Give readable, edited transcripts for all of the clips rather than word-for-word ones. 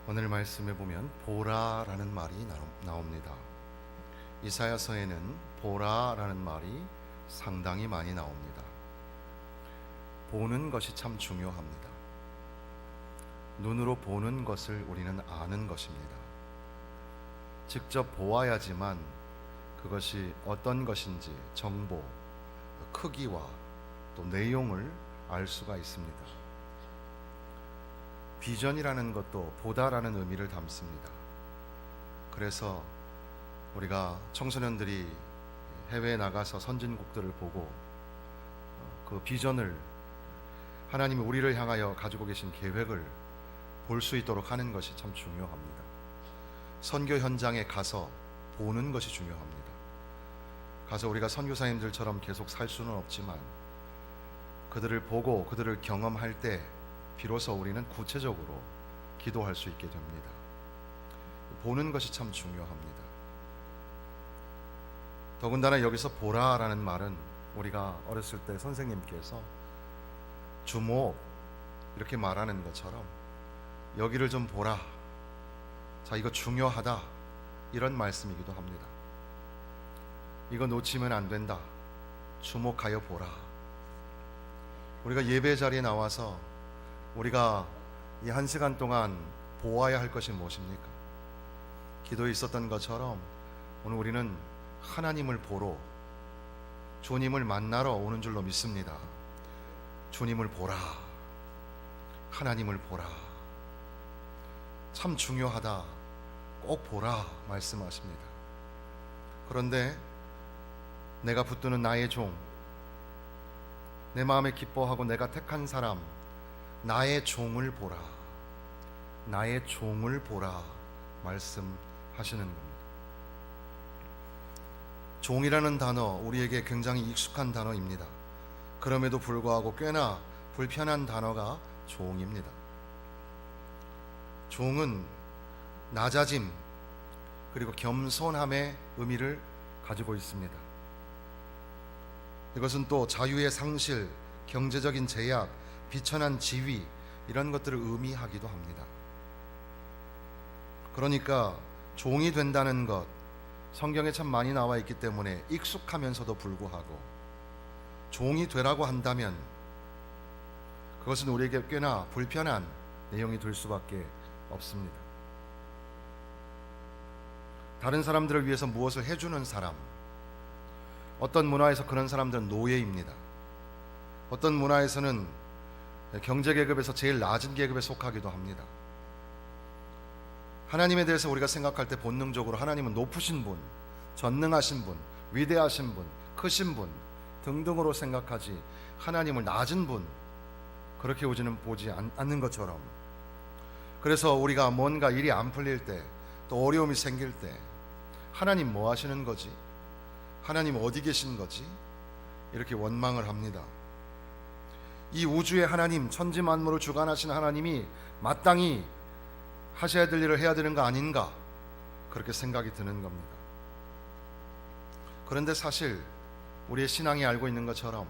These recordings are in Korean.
오늘 말씀에 보면 보라라는 말이 나옵니다. 이사야서에는 보라라는 말이 상당히 많이 나옵니다. 보는 것이 참 중요합니다. 눈으로 보는 것을 우리는 아는 것입니다. 직접 보아야지만 그것이 어떤 것인지 정보, 크기와 또 내용을 알 수가 있습니다. 비전이라는 것도 보다라는 의미를 담습니다. 그래서 우리가 청소년들이 해외에 나가서 선진국들을 보고 그 비전을, 하나님이 우리를 향하여 가지고 계신 계획을 볼 수 있도록 하는 것이 참 중요합니다. 선교 현장에 가서 보는 것이 중요합니다. 가서 우리가 선교사님들처럼 계속 살 수는 없지만 그들을 보고 그들을 경험할 때 비로소 우리는 구체적으로 기도할 수 있게 됩니다. 보는 것이 참 중요합니다. 더군다나 여기서 보라라는 말은 우리가 어렸을 때 선생님께서 주목 이렇게 말하는 것처럼 여기를 좀 보라, 자 이거 중요하다, 이런 말씀이기도 합니다. 이거 놓치면 안 된다, 주목하여 보라. 우리가 예배 자리에 나와서 우리가 이 1시간 동안 보아야 할 것이 무엇입니까? 기도에 있었던 것처럼 오늘 우리는 하나님을 보러, 주님을 만나러 오는 줄로 믿습니다. 주님을 보라, 하나님을 보라. 참 중요하다, 꼭 보라 말씀하십니다. 그런데 내가 붙드는 나의 종, 내 마음에 기뻐하고 내가 택한 사람, 나의 종을 보라, 나의 종을 보라 말씀하시는 겁니다. 종이라는 단어, 우리에게 굉장히 익숙한 단어입니다. 그럼에도 불구하고 꽤나 불편한 단어가 종입니다. 종은 낮아짐 그리고 겸손함의 의미를 가지고 있습니다. 이것은 또 자유의 상실, 경제적인 제약, 비천한 지위, 이런 것들을 의미하기도 합니다. 그러니까 종이 된다는 것, 성경에 참 많이 나와 있기 때문에 익숙하면서도 불구하고 종이 되라고 한다면 그것은 우리에게 꽤나 불편한 내용이 될 수밖에 없습니다. 다른 사람들을 위해서 무엇을 해주는 사람, 어떤 문화에서 그런 사람들은 노예입니다. 어떤 문화에서는 경제 계급에서 제일 낮은 계급에 속하기도 합니다. 하나님에 대해서 우리가 생각할 때 본능적으로 하나님은 높으신 분, 전능하신 분, 위대하신 분, 크신 분 등등으로 생각하지 하나님을 낮은 분, 그렇게 우리는 보지 않는 것처럼, 그래서 우리가 뭔가 일이 안 풀릴 때, 또 어려움이 생길 때 하나님 뭐 하시는 거지? 하나님 어디 계신 거지? 이렇게 원망을 합니다. 이 우주의 하나님, 천지 만물을 주관하신 하나님이 마땅히 하셔야 될 일을 해야 되는 거 아닌가, 그렇게 생각이 드는 겁니다. 그런데 사실 우리의 신앙이 알고 있는 것처럼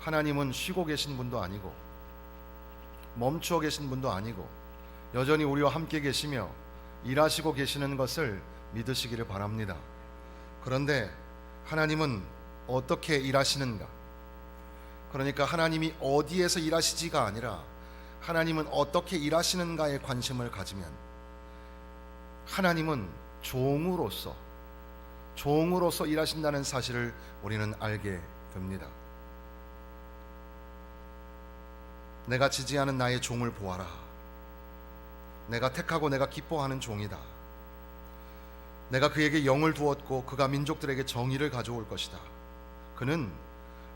하나님은 쉬고 계신 분도 아니고 멈추어 계신 분도 아니고 여전히 우리와 함께 계시며 일하시고 계시는 것을 믿으시기를 바랍니다. 그런데 하나님은 어떻게 일하시는가? 그러니까 하나님이 어디에서 일하시지가 아니라 하나님은 어떻게 일하시는가에 관심을 가지면 하나님은 종으로서 일하신다는 사실을 우리는 알게 됩니다. 내가 지지하는 나의 종을 보아라. 내가 택하고 내가 기뻐하는 종이다. 내가 그에게 영을 두었고 그가 민족들에게 정의를 가져올 것이다. 그는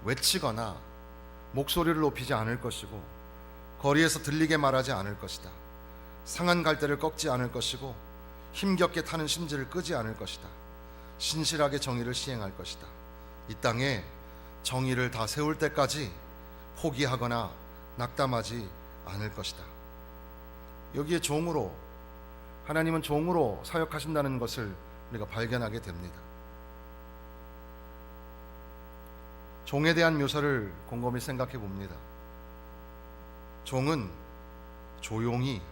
외치거나 목소리를 높이지 않을 것이고 거리에서 들리게 말하지 않을 것이다. 상한 갈대를 꺾지 않을 것이고 힘겹게 타는 심지를 끄지 않을 것이다. 신실하게 정의를 시행할 것이다. 이 땅에 정의를 다 세울 때까지 포기하거나 낙담하지 않을 것이다. 여기에 종으로, 하나님은 종으로 사역하신다는 것을 우리가 발견하게 됩니다. 종에 대한 묘사를 곰곰이 생각해 봅니다. 종은 조용히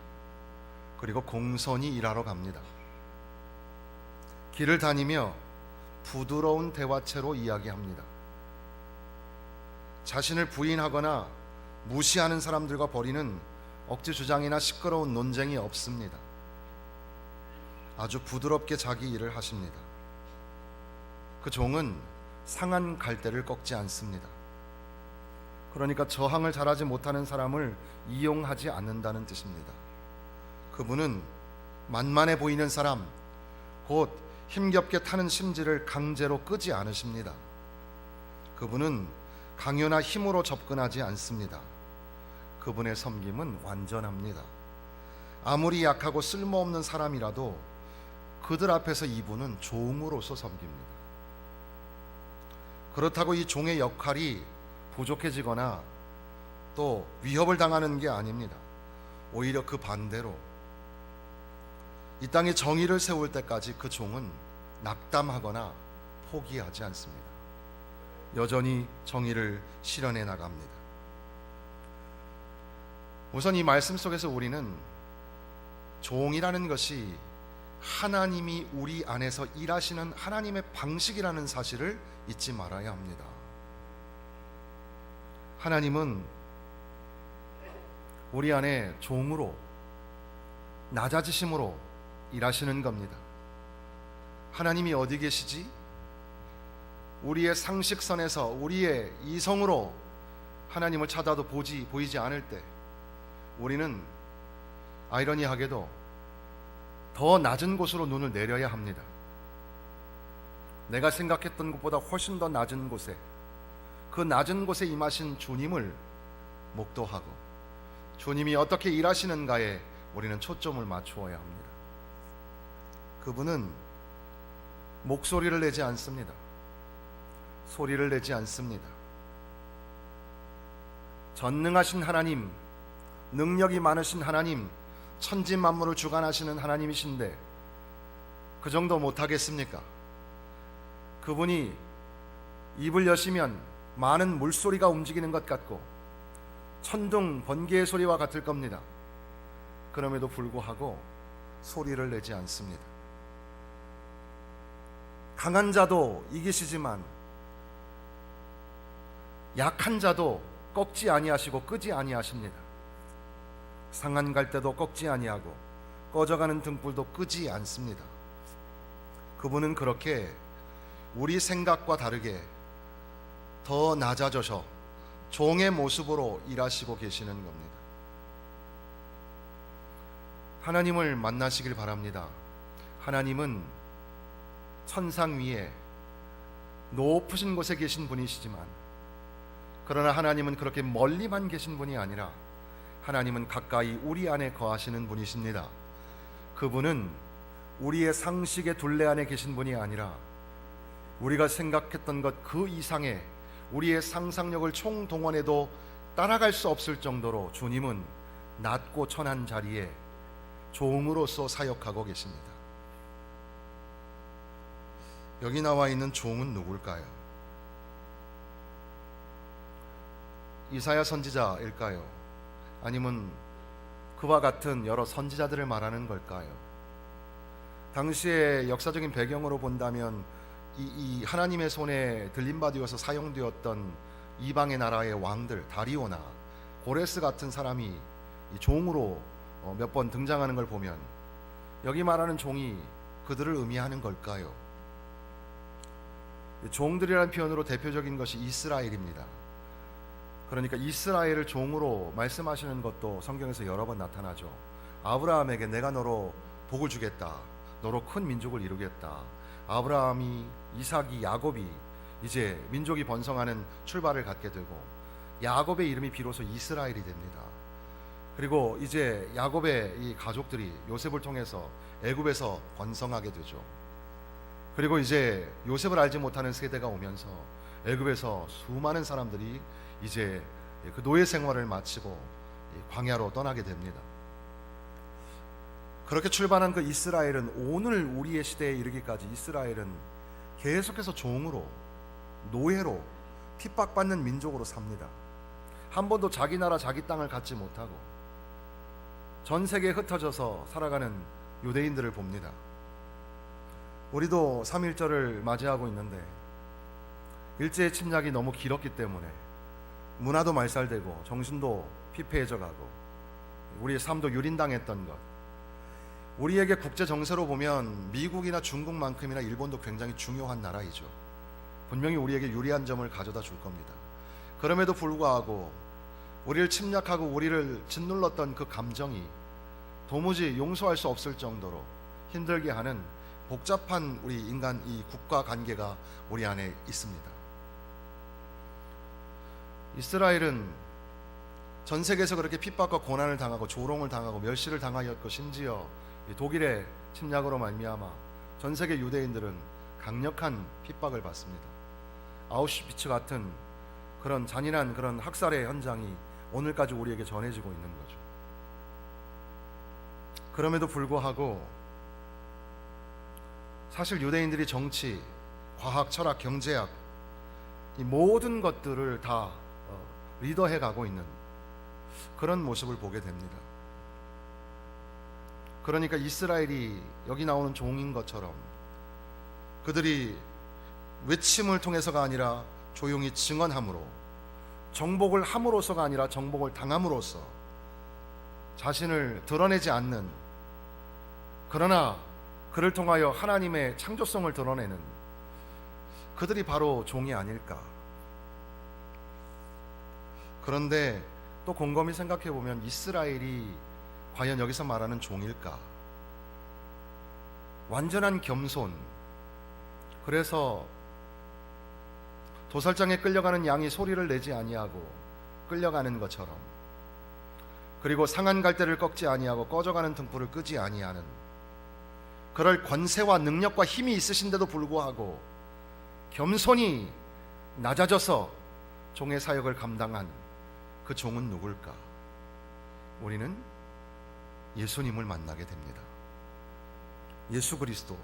그리고 공손히 일하러 갑니다. 길을 다니며 부드러운 대화체로 이야기합니다. 자신을 부인하거나 무시하는 사람들과 벌이는 억지 주장이나 시끄러운 논쟁이 없습니다. 아주 부드럽게 자기 일을 하십니다. 그 종은 상한 갈대를 꺾지 않습니다. 그러니까 저항을 잘하지 못하는 사람을 이용하지 않는다는 뜻입니다. 그분은 만만해 보이는 사람, 곧 힘겹게 타는 심지를 강제로 끄지 않으십니다. 그분은 강요나 힘으로 접근하지 않습니다. 그분의 섬김은 완전합니다. 아무리 약하고 쓸모없는 사람이라도 그들 앞에서 이분은 종으로서 섬깁니다. 그렇다고 이 종의 역할이 부족해지거나 또 위협을 당하는 게 아닙니다. 오히려 그 반대로 이 땅에 정의를 세울 때까지 그 종은 낙담하거나 포기하지 않습니다. 여전히 정의를 실현해 나갑니다. 우선 이 말씀 속에서 우리는 종이라는 것이 하나님이 우리 안에서 일하시는 하나님의 방식이라는 사실을 잊지 말아야 합니다. 하나님은 우리 안에 종으로, 낮아지심으로 일하시는 겁니다. 하나님이 어디 계시지? 우리의 상식선에서, 우리의 이성으로 하나님을 찾아도 보이지 않을 때 우리는 아이러니하게도 더 낮은 곳으로 눈을 내려야 합니다. 내가 생각했던 것보다 훨씬 더 낮은 곳에, 그 낮은 곳에 임하신 주님을 목도하고 주님이 어떻게 일하시는가에 우리는 초점을 맞추어야 합니다. 그분은 목소리를 내지 않습니다. 소리를 내지 않습니다. 전능하신 하나님, 능력이 많으신 하나님, 천지 만물을 주관하시는 하나님이신데 그 정도 못하겠습니까? 그분이 입을 여시면 많은 물소리가 움직이는 것 같고 천둥 번개의 소리와 같을 겁니다. 그럼에도 불구하고 소리를 내지 않습니다. 강한 자도 이기시지만 약한 자도 꺾지 아니하시고 끄지 아니하십니다. 상한 갈대도 꺾지 아니하고 꺼져가는 등불도 끄지 않습니다. 그분은 그렇게 우리 생각과 다르게 더 낮아져서 종의 모습으로 일하시고 계시는 겁니다. 하나님을 만나시길 바랍니다. 하나님은 천상 위에 높으신 곳에 계신 분이시지만, 그러나 하나님은 그렇게 멀리만 계신 분이 아니라 하나님은 가까이 우리 안에 거하시는 분이십니다. 그분은 우리의 상식의 둘레 안에 계신 분이 아니라 우리가 생각했던 것 그 이상의 우리의 상상력을 총동원해도 따라갈 수 없을 정도로 주님은 낮고 천한 자리에 종으로서 사역하고 계십니다. 여기 나와 있는 종은 누굴까요? 이사야 선지자일까요? 아니면 그와 같은 여러 선지자들을 말하는 걸까요? 당시의 역사적인 배경으로 본다면 이 하나님의 손에 들림받이어서 사용되었던 이방의 나라의 왕들, 다리오나 고레스 같은 사람이 이 종으로 몇 번 등장하는 걸 보면 여기 말하는 종이 그들을 의미하는 걸까요? 종들이라는 표현으로 대표적인 것이 이스라엘입니다. 그러니까 이스라엘을 종으로 말씀하시는 것도 성경에서 여러 번 나타나죠. 아브라함에게 내가 너로 복을 주겠다, 너로 큰 민족을 이루겠다. 아브라함이, 이삭이, 야곱이 이제 민족이 번성하는 출발을 갖게 되고 야곱의 이름이 비로소 이스라엘이 됩니다. 그리고 이제 야곱의 이 가족들이 요셉을 통해서 애굽에서 번성하게 되죠. 그리고 이제 요셉을 알지 못하는 세대가 오면서 애굽에서 수많은 사람들이 이제 그 노예 생활을 마치고 광야로 떠나게 됩니다. 그렇게 출발한 그 이스라엘은 오늘 우리의 시대에 이르기까지 이스라엘은 계속해서 종으로, 노예로 핍박받는 민족으로 삽니다. 한 번도 자기 나라 자기 땅을 갖지 못하고 전 세계에 흩어져서 살아가는 유대인들을 봅니다. 우리도 3.1절을 맞이하고 있는데 일제의 침략이 너무 길었기 때문에 문화도 말살되고 정신도 피폐해져 가고 우리의 삶도 유린당했던 것, 우리에게 국제 정세로 보면 미국이나 중국만큼이나 일본도 굉장히 중요한 나라이죠. 분명히 우리에게 유리한 점을 가져다 줄 겁니다. 그럼에도 불구하고 우리를 침략하고 우리를 짓눌렀던 그 감정이 도무지 용서할 수 없을 정도로 힘들게 하는 복잡한 우리 인간 이 국가 관계가 우리 안에 있습니다. 이스라엘은 전 세계에서 그렇게 핍박과 고난을 당하고 조롱을 당하고 멸시를 당하였고, 심지어 독일의 침략으로 말미암아 전 세계 유대인들은 강력한 핍박을 받습니다. 아우슈비츠 같은 그런 잔인한 그런 학살의 현장이 오늘까지 우리에게 전해지고 있는 거죠. 그럼에도 불구하고 사실 유대인들이 정치, 과학, 철학, 경제학 이 모든 것들을 다 리더해 가고 있는 그런 모습을 보게 됩니다. 그러니까 이스라엘이 여기 나오는 종인 것처럼 그들이 외침을 통해서가 아니라 조용히 증언함으로, 정복을 함으로써가 아니라 정복을 당함으로써 자신을 드러내지 않는, 그러나 그를 통하여 하나님의 창조성을 드러내는 그들이 바로 종이 아닐까. 그런데 또 곰곰이 생각해 보면 이스라엘이 과연 여기서 말하는 종일까? 완전한 겸손, 그래서 도살장에 끌려가는 양이 소리를 내지 아니하고 끌려가는 것처럼, 그리고 상한 갈대를 꺾지 아니하고 꺼져가는 등불을 끄지 아니하는, 그럴 권세와 능력과 힘이 있으신데도 불구하고 겸손히 낮아져서 종의 사역을 감당한 그 종은 누굴까? 우리는 예수님을 만나게 됩니다. 예수 그리스도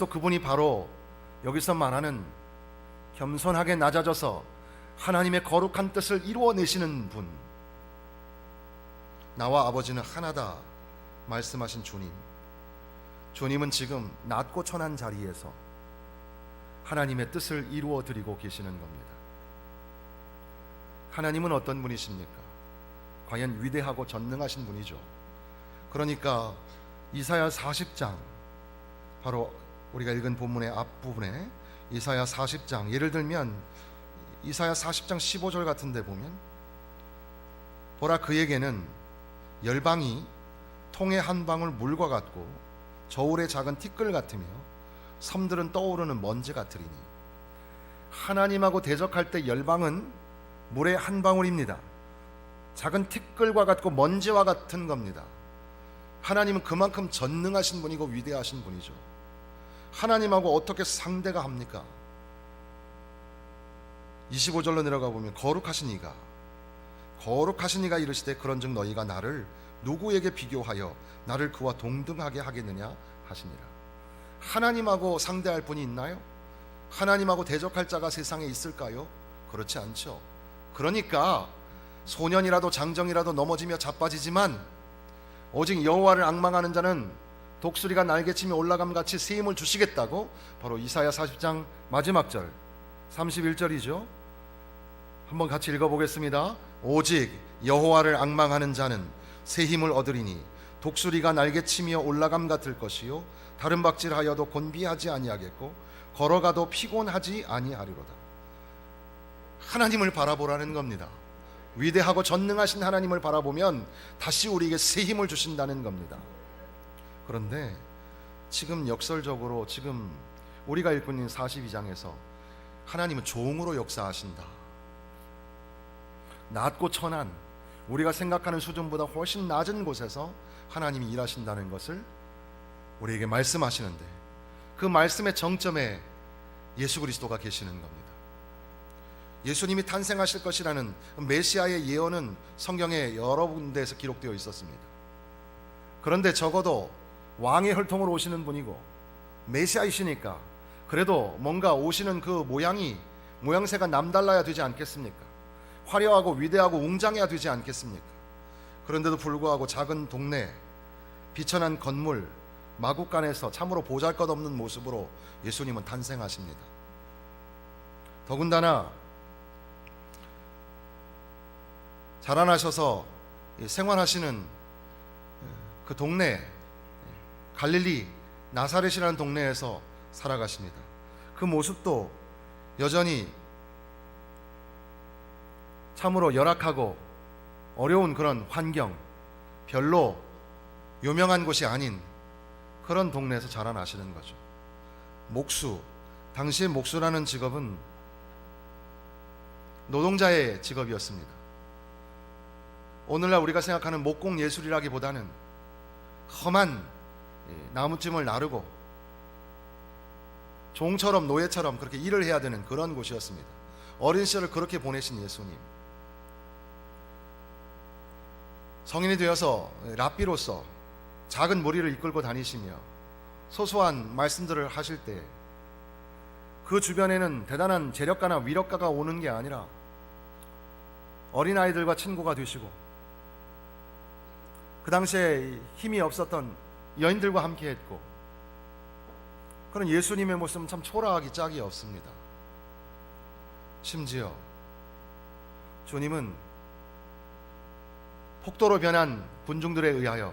그분이 바로 여기서 말하는 겸손하게 낮아져서 하나님의 거룩한 뜻을 이루어내시는 분, 나와 아버지는 하나다 말씀하신 주님은 지금 낮고 천한 자리에서 하나님의 뜻을 이루어 드리고 계시는 겁니다. 하나님은 어떤 분이십니까? 과연 위대하고 전능하신 분이죠. 그러니까 이사야 40장, 바로 우리가 읽은 본문의 앞부분에 이사야 40장, 예를 들면 이사야 40장 15절 같은 데 보면, 보라 그에게는 열방이 통의 한 방울 물과 같고 저울의 작은 티끌 같으며 섬들은 떠오르는 먼지 같으리니. 하나님하고 대적할 때 열방은 물의 한 방울입니다. 작은 티끌과 같고 먼지와 같은 겁니다. 하나님은 그만큼 전능하신 분이고 위대하신 분이죠. 하나님하고 어떻게 상대가 합니까? 25절로 내려가 보면 거룩하신 이가 이르시되 그런즉 너희가 나를 누구에게 비교하여 나를 그와 동등하게 하겠느냐 하시니라. 하나님하고 상대할 분이 있나요? 하나님하고 대적할 자가 세상에 있을까요? 그렇지 않죠. 그러니까 소년이라도 장정이라도 넘어지며 자빠지지만 오직 여호와를 앙망하는 자는 독수리가 날개치며 올라감같이 새 힘을 주시겠다고, 바로 이사야 40장 마지막 절 31절이죠. 한번 같이 읽어보겠습니다. 오직 여호와를 앙망하는 자는 새 힘을 얻으리니 독수리가 날개치며 올라감 같을 것이요 다른 박질하여도 곤비하지 아니하겠고 걸어가도 피곤하지 아니하리로다. 하나님을 바라보라는 겁니다. 위대하고 전능하신 하나님을 바라보면 다시 우리에게 새 힘을 주신다는 겁니다. 그런데 지금 역설적으로 지금 우리가 읽고 있는 42장에서 하나님은 종으로 역사하신다. 낮고 천한, 우리가 생각하는 수준보다 훨씬 낮은 곳에서 하나님이 일하신다는 것을 우리에게 말씀하시는데, 그 말씀의 정점에 예수 그리스도가 계시는 겁니다. 예수님이 탄생하실 것이라는 메시아의 예언은 성경에 여러 군데에서 기록되어 있었습니다. 그런데 적어도 왕의 혈통으로 오시는 분이고 메시아이시니까 그래도 뭔가 오시는 그 모양새가 남달라야 되지 않겠습니까? 화려하고 위대하고 웅장해야 되지 않겠습니까? 그런데도 불구하고 작은 동네, 비천한 건물, 마구간에서 참으로 보잘것없는 모습으로 예수님은 탄생하십니다. 더군다나 자라나셔서 생활하시는 그 동네, 갈릴리 나사렛이라는 동네에서 살아가십니다. 그 모습도 여전히 참으로 열악하고 어려운 그런 환경, 별로 유명한 곳이 아닌 그런 동네에서 자라나시는 거죠. 목수, 당시의 목수라는 직업은 노동자의 직업이었습니다. 오늘날 우리가 생각하는 목공 예술이라기보다는 험한 나무찜을 나르고 종처럼 노예처럼 그렇게 일을 해야 되는 그런 곳이었습니다. 어린 시절을 그렇게 보내신 예수님, 성인이 되어서 랍비로서 작은 무리를 이끌고 다니시며 소소한 말씀들을 하실 때 그 주변에는 대단한 재력가나 위력가가 오는 게 아니라 어린아이들과 친구가 되시고 그 당시에 힘이 없었던 여인들과 함께 했고, 그런 예수님의 모습은 참 초라하기 짝이 없습니다. 심지어 주님은 폭도로 변한 군중들에 의하여,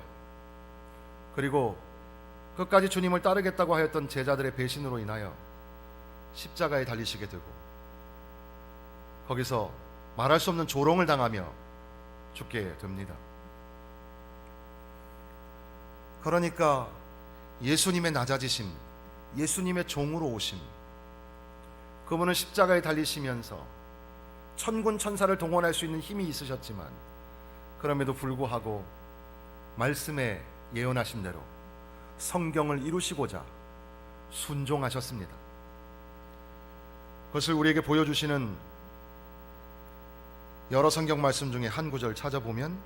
그리고 끝까지 주님을 따르겠다고 하였던 제자들의 배신으로 인하여 십자가에 달리시게 되고 거기서 말할 수 없는 조롱을 당하며 죽게 됩니다. 그러니까 예수님의 낮아지심, 예수님의 종으로 오심, 그분은 십자가에 달리시면서 천군 천사를 동원할 수 있는 힘이 있으셨지만 그럼에도 불구하고 말씀에 예언하신 대로 성경을 이루시고자 순종하셨습니다. 그것을 우리에게 보여주시는 여러 성경 말씀 중에 한 구절 찾아보면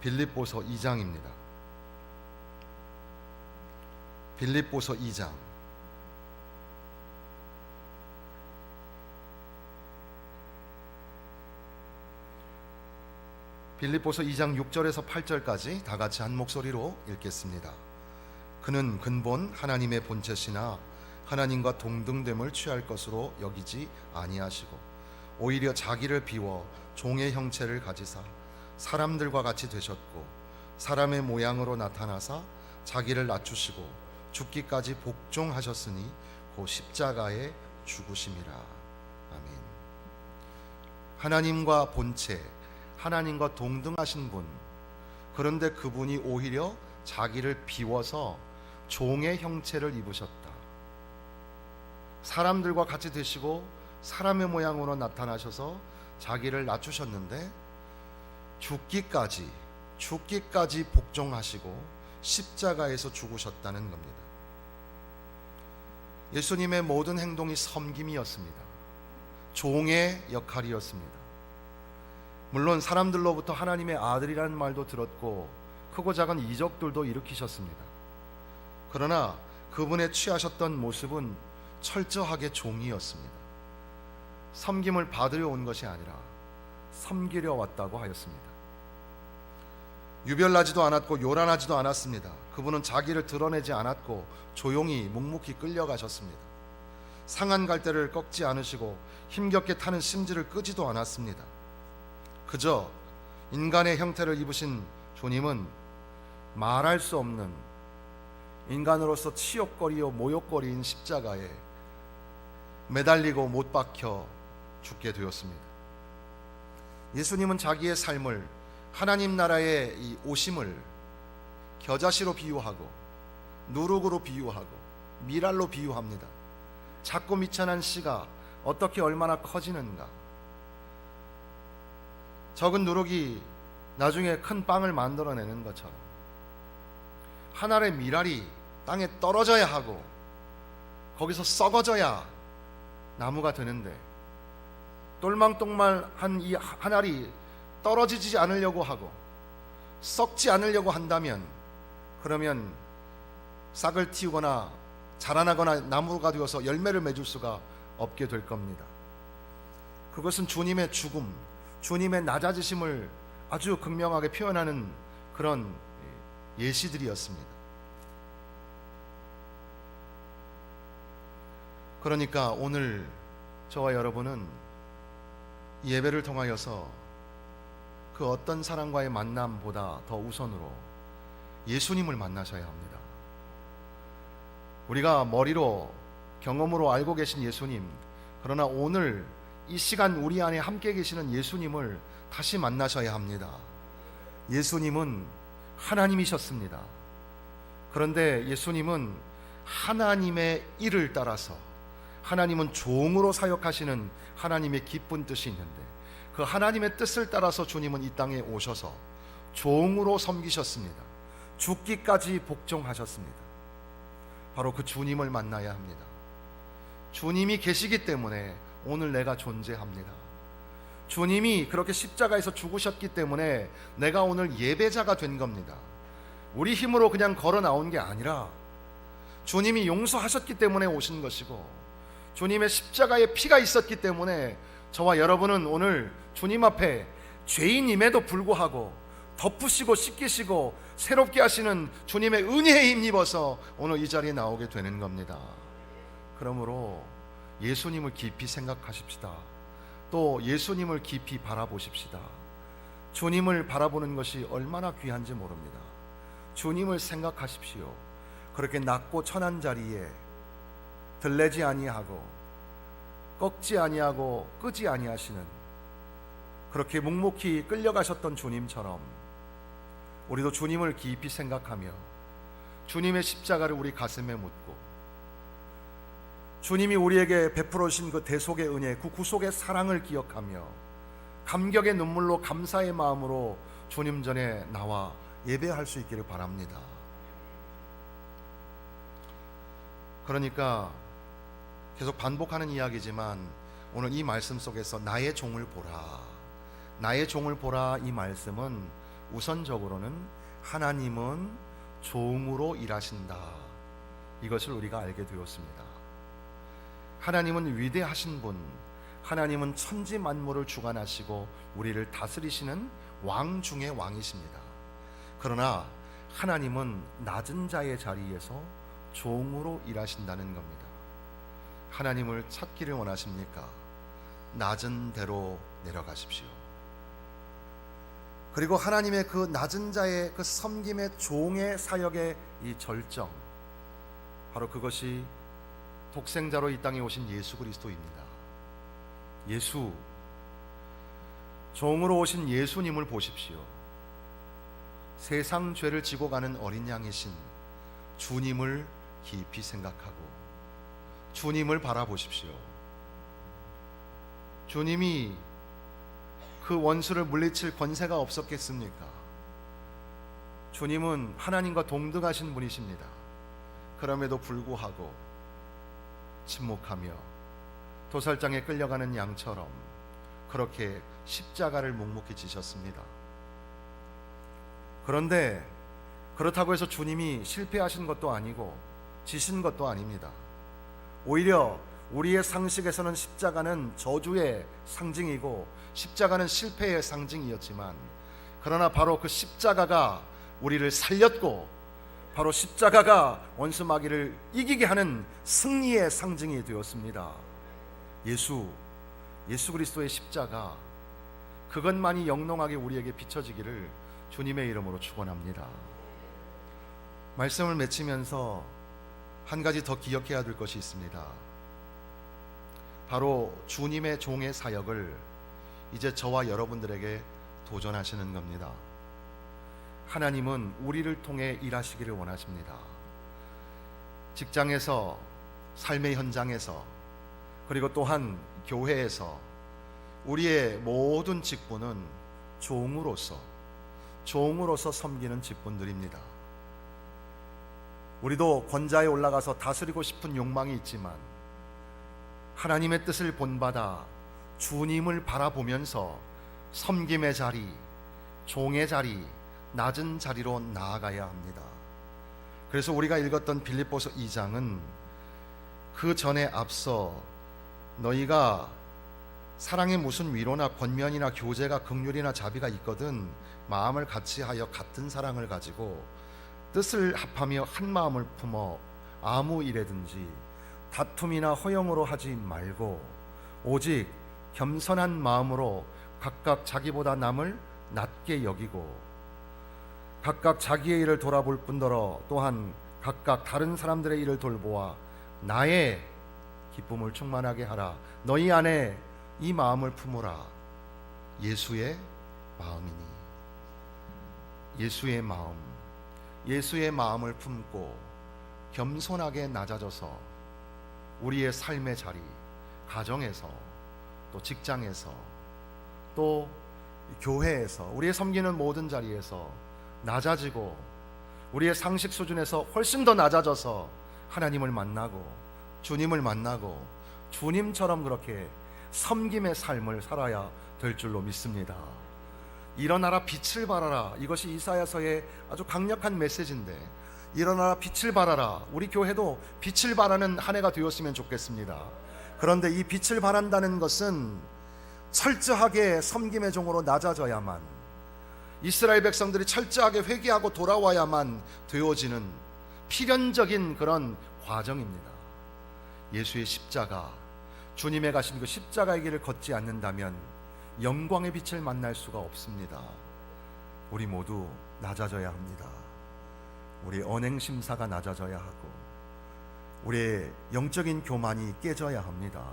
빌립보서 2장입니다. 빌립보서 2장. 빌립보서 2장 6절에서 8절까지 다 같이 한 목소리로 읽겠습니다. 그는 근본 하나님의 본체시나 하나님과 동등됨을 취할 것으로 여기지 아니하시고 오히려 자기를 비워 종의 형체를 가지사 사람들과 같이 되셨고 사람의 모양으로 나타나사 자기를 낮추시고 죽기까지 복종하셨으니 곧 십자가에 죽으심이라. 아멘. 하나님과 본체, 하나님과 동등하신 분, 그런데 그분이 오히려 자기를 비워서 종의 형체를 입으셨다. 사람들과 같이 되시고 사람의 모양으로 나타나셔서 자기를 낮추셨는데 죽기까지 복종하시고 십자가에서 죽으셨다는 겁니다. 예수님의 모든 행동이 섬김이었습니다. 종의 역할이었습니다. 물론 사람들로부터 하나님의 아들이라는 말도 들었고 크고 작은 이적들도 일으키셨습니다. 그러나 그분의 취하셨던 모습은 철저하게 종이었습니다. 섬김을 받으려 온 것이 아니라 섬기려 왔다고 하였습니다. 유별나지도 않았고 요란하지도 않았습니다. 그분은 자기를 드러내지 않았고 조용히 묵묵히 끌려가셨습니다. 상한 갈대를 꺾지 않으시고 힘겹게 타는 심지를 끄지도 않았습니다. 그저 인간의 형태를 입으신 주님은 말할 수 없는 인간으로서 치욕거리요 모욕거리인 십자가에 매달리고 못 박혀 죽게 되었습니다. 예수님은 자기의 삶을 하나님 나라의 이 오심을 겨자씨로 비유하고 누룩으로 비유하고 미랄로 비유합니다. 작고 미천한 씨가 어떻게 얼마나 커지는가. 적은 누룩이 나중에 큰 빵을 만들어내는 것처럼 한 알의 미랄이 땅에 떨어져야 하고 거기서 썩어져야 나무가 되는데 똘망똘망한 이 한 알이 떨어지지 않으려고 하고 썩지 않으려고 한다면 그러면 싹을 틔우거나 자라나거나 나무가 되어서 열매를 맺을 수가 없게 될 겁니다. 그것은 주님의 죽음, 주님의 낮아지심을 아주 극명하게 표현하는 그런 예시들이었습니다. 그러니까 오늘 저와 여러분은 예배를 통하여서 그 어떤 사람과의 만남보다 더 우선으로 예수님을 만나셔야 합니다. 우리가 머리로 경험으로 알고 계신 예수님, 그러나 오늘 이 시간 우리 안에 함께 계시는 예수님을 다시 만나셔야 합니다. 예수님은 하나님이셨습니다. 그런데 예수님은 하나님의 일을 따라서, 하나님은 종으로 사역하시는 하나님의 기쁜 뜻이 있는데, 그 하나님의 뜻을 따라서 주님은 이 땅에 오셔서 종으로 섬기셨습니다. 죽기까지 복종하셨습니다. 바로 그 주님을 만나야 합니다. 주님이 계시기 때문에 오늘 내가 존재합니다. 주님이 그렇게 십자가에서 죽으셨기 때문에 내가 오늘 예배자가 된 겁니다. 우리 힘으로 그냥 걸어 나온 게 아니라 주님이 용서하셨기 때문에 오신 것이고, 주님의 십자가에 피가 있었기 때문에 저와 여러분은 오늘 주님 앞에 죄인임에도 불구하고 덮으시고 씻기시고 새롭게 하시는 주님의 은혜에 힘입어서 오늘 이 자리에 나오게 되는 겁니다. 그러므로 예수님을 깊이 생각하십시다. 또 예수님을 깊이 바라보십시다. 주님을 바라보는 것이 얼마나 귀한지 모릅니다. 주님을 생각하십시오. 그렇게 낮고 천한 자리에 들레지 아니하고 꺾지 아니하고 끄지 아니하시는, 그렇게 묵묵히 끌려가셨던 주님처럼 우리도 주님을 깊이 생각하며 주님의 십자가를 우리 가슴에 묻고, 주님이 우리에게 베풀어 주신 그 대속의 은혜, 그 구속의 사랑을 기억하며 감격의 눈물로 감사의 마음으로 주님 전에 나와 예배할 수 있기를 바랍니다. 그러니까 계속 반복하는 이야기지만 오늘 이 말씀 속에서 나의 종을 보라, 나의 종을 보라, 이 말씀은 우선적으로는 하나님은 종으로 일하신다, 이것을 우리가 알게 되었습니다. 하나님은 위대하신 분, 하나님은 천지 만물을 주관하시고 우리를 다스리시는 왕 중의 왕이십니다. 그러나 하나님은 낮은 자의 자리에서 종으로 일하신다는 겁니다. 하나님을 찾기를 원하십니까? 낮은 데로 내려가십시오. 그리고 하나님의 그 낮은 자의 그 섬김의 종의 사역의 이 절정, 바로 그것이 독생자로 이 땅에 오신 예수 그리스도입니다. 예수, 종으로 오신 예수님을 보십시오. 세상 죄를 지고 가는 어린 양이신 주님을 깊이 생각하고 주님을 바라보십시오. 주님이 그 원수를 물리칠 권세가 없었겠습니까? 주님은 하나님과 동등하신 분이십니다. 그럼에도 불구하고 침묵하며 도살장에 끌려가는 양처럼 그렇게 십자가를 묵묵히 지셨습니다. 그런데 그렇다고 해서 주님이 실패하신 것도 아니고 지신 것도 아닙니다. 오히려 우리의 상식에서는 십자가는 저주의 상징이고 십자가는 실패의 상징이었지만, 그러나 바로 그 십자가가 우리를 살렸고, 바로 십자가가 원수 마귀를 이기게 하는 승리의 상징이 되었습니다. 예수 그리스도의 십자가, 그것만이 영롱하게 우리에게 비춰지기를 주님의 이름으로 축원합니다. 말씀을 맺히면서 한 가지 더 기억해야 될 것이 있습니다. 바로 주님의 종의 사역을 이제 저와 여러분들에게 도전하시는 겁니다. 하나님은 우리를 통해 일하시기를 원하십니다. 직장에서, 삶의 현장에서, 그리고 또한 교회에서 우리의 모든 직분은 종으로서 섬기는 직분들입니다. 우리도 권자에 올라가서 다스리고 싶은 욕망이 있지만 하나님의 뜻을 본받아 주님을 바라보면서 섬김의 자리, 종의 자리, 낮은 자리로 나아가야 합니다. 그래서 우리가 읽었던 빌립보서 2장은 그 전에 앞서 너희가 사랑에 무슨 위로나 권면이나 교제가 긍휼이나 자비가 있거든 마음을 같이하여 같은 사랑을 가지고 뜻을 합하며 한 마음을 품어 아무 일에든지 다툼이나 허영으로 하지 말고 오직 겸손한 마음으로 각각 자기보다 남을 낮게 여기고 각각 자기의 일을 돌아볼 뿐더러 또한 각각 다른 사람들의 일을 돌보아 나의 기쁨을 충만하게 하라. 너희 안에 이 마음을 품으라. 예수의 마음이니. 예수의 마음을 품고 겸손하게 낮아져서 우리의 삶의 자리, 가정에서 또 직장에서 또 교회에서 우리의 섬기는 모든 자리에서 낮아지고 우리의 상식 수준에서 훨씬 더 낮아져서 하나님을 만나고 주님을 만나고 주님처럼 그렇게 섬김의 삶을 살아야 될 줄로 믿습니다. 일어나라 빛을 발하라. 이것이 이사야서의 아주 강력한 메시지인데 일어나라 빛을 발하라. 우리 교회도 빛을 발하는 한 해가 되었으면 좋겠습니다. 그런데 이 빛을 발한다는 것은 철저하게 섬김의 종으로 낮아져야만, 이스라엘 백성들이 철저하게 회개하고 돌아와야만 되어지는 필연적인 그런 과정입니다. 예수의 십자가, 주님의 가신 그 십자가의 길을 걷지 않는다면 영광의 빛을 만날 수가 없습니다. 우리 모두 낮아져야 합니다. 우리의 언행심사가 낮아져야 하고 우리의 영적인 교만이 깨져야 합니다.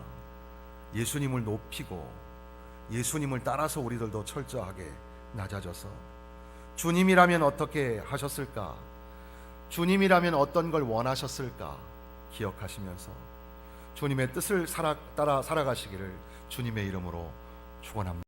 예수님을 높이고 예수님을 따라서 우리들도 철저하게 낮아져서 주님이라면 어떻게 하셨을까? 주님이라면 어떤 걸 원하셨을까? 기억하시면서 주님의 뜻을 따라 살아가시기를 주님의 이름으로 축원합니다.